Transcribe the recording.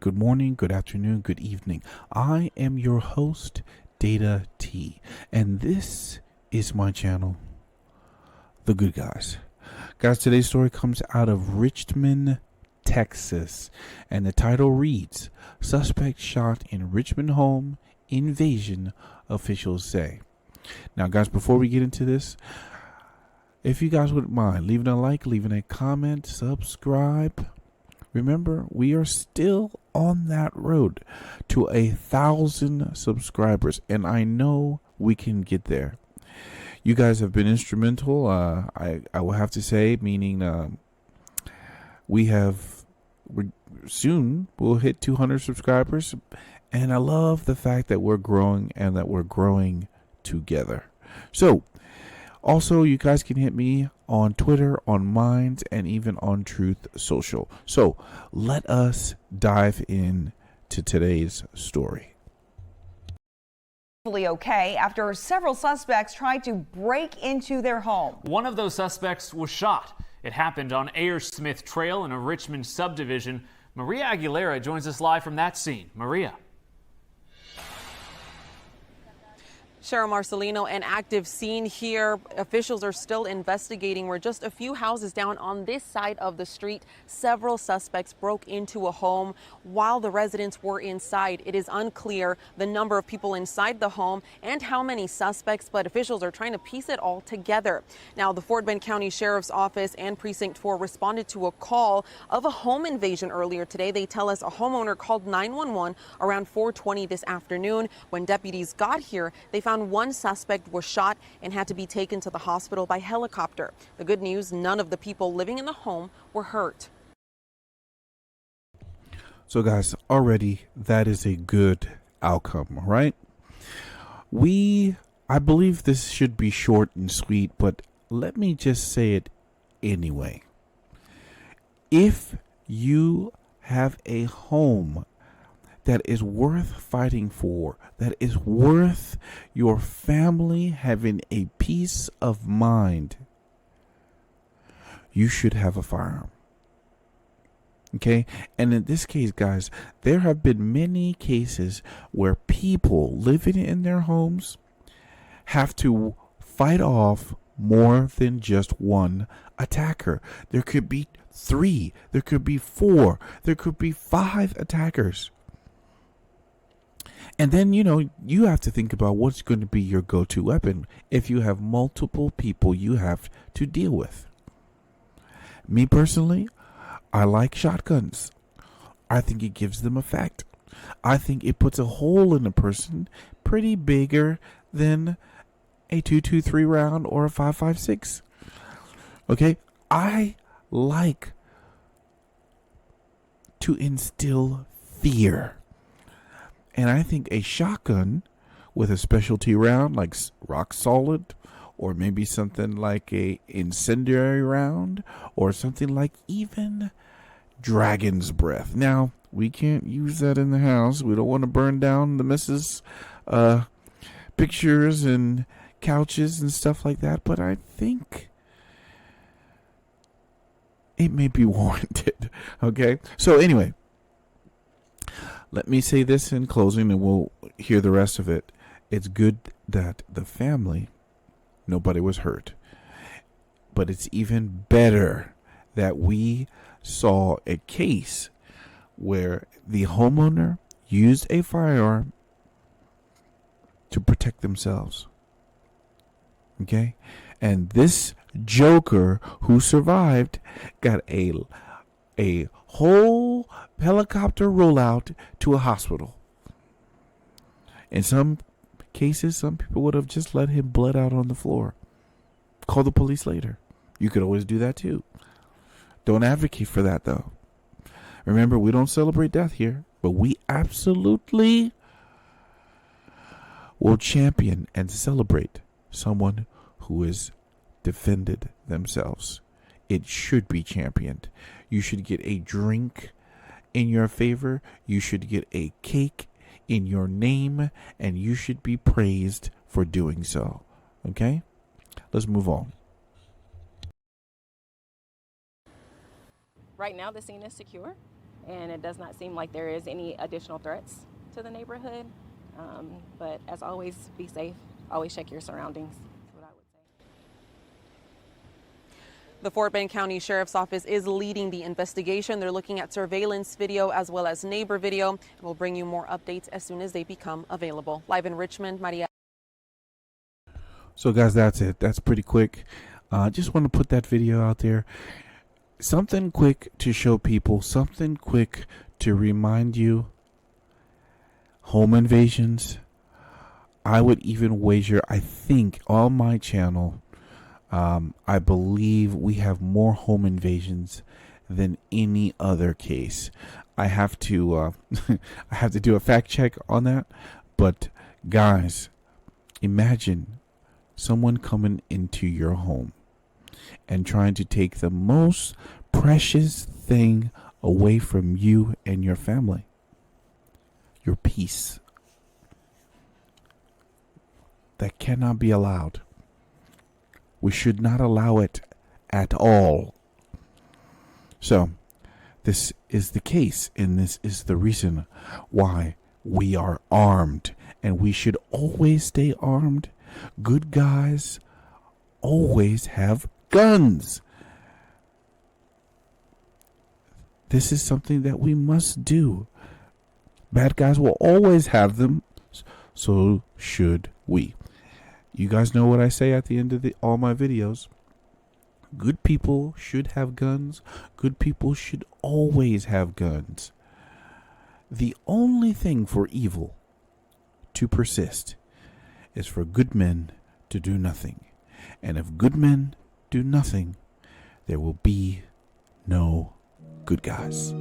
good morning, good afternoon, good evening. I am your host, Data T, and this is my channel, The Good Guys. Guys, today's story comes out of Richmond, Texas, and the title reads, Suspect Shot in Richmond Home, Invasion, Officials Say. Now, guys, before we get into this, if you guys wouldn't mind leaving a like, leaving a comment, subscribe. Remember, we are still on that road to 1,000 subscribers, and I know we can get there. You guys have been instrumental. I will have to say, meaning we're soon we'll hit 200 subscribers, and I love the fact that we're growing and that we're growing together. So, also, you guys can hit me on Twitter, on Minds, and even on Truth Social. So let us dive in to today's story. Okay after several suspects tried to break into their home. One of those suspects was shot. It happened on Ayersmith Trail in a Richmond subdivision. Maria Aguilera joins us live from that scene. Maria. Cheryl Marcelino, an active scene here. Officials are still investigating. We're just a few houses down on this side of the street. Several suspects broke into a home while the residents were inside. It is unclear the number of people inside the home and how many suspects, but officials are trying to piece it all together. Now, the Fort Bend County Sheriff's Office and Precinct 4 responded to a call of a home invasion earlier today. They tell us a homeowner called 911 around 4:20 this afternoon. When deputies got here, they found one suspect was shot and had to be taken to the hospital by helicopter. The good news, none of the people living in the home were hurt. So guys, already that is a good outcome, right? I believe this should be short and sweet, but let me just say it anyway. If you have a home that is worth fighting for, that is worth your family having a peace of mind, you should have a firearm. Okay? And in this case, guys, there have been many cases where people living in their homes have to fight off more than just one attacker. There could be 3, there could be 4, there could be 5 attackers. And then, you have to think about what's going to be your go-to weapon if you have multiple people you have to deal with. Me personally, I like shotguns. I think it gives them effect. I think it puts a hole in a person pretty bigger than a 223 round or a 5.56. Okay? I like to instill fear. And I think a shotgun with a specialty round like rock solid, or maybe something like a incendiary round, or something like even dragon's breath. Now, we can't use that in the house. We don't want to burn down the missus' pictures and couches and stuff like that, but I think it may be warranted. Okay? So anyway, let me say this in closing and we'll hear the rest of it. It's good that the family, nobody was hurt. But it's even better that we saw a case where the homeowner used a firearm to protect themselves. Okay? And this joker who survived got a whole helicopter rollout to a hospital. In some cases, some people would have just let him bled out on the floor. Call the police later. You could always do that too. Don't advocate for that though. Remember, we don't celebrate death here, but we absolutely will champion and celebrate someone who has defended themselves. It should be championed. You should get a drink in your favor. You should get a cake in your name, and you should be praised for doing so. Okay? Let's move on. Right now, the scene is secure, and it does not seem like there is any additional threats to the neighborhood. But as always, be safe. Always check your surroundings. That's what I would say. The Fort Bend County Sheriff's Office is leading the investigation. They're looking at surveillance video as well as neighbor video. We'll bring you more updates as soon as they become available. Live in Richmond, Maria. So, guys, that's it. That's pretty quick. Just want to put that video out there. Something quick to show people. Something quick to remind you. Home invasions. I would even wager, I think, on my channel, I believe we have more home invasions than any other case. I have to I have to do a fact check on that. But guys, imagine someone coming into your home and trying to take the most precious thing away from you and your family. Your peace. That cannot be allowed. We should not allow it at all. So, this is the case, and this is the reason why we are armed, and we should always stay armed. Good guys always have guns. This is something that we must do. Bad guys will always have them, so should we. You guys know what I say at the end of all my videos. Good people should have guns. Good people should always have guns. The only thing for evil to persist is for good men to do nothing. And if good men do nothing, there will be no good guys.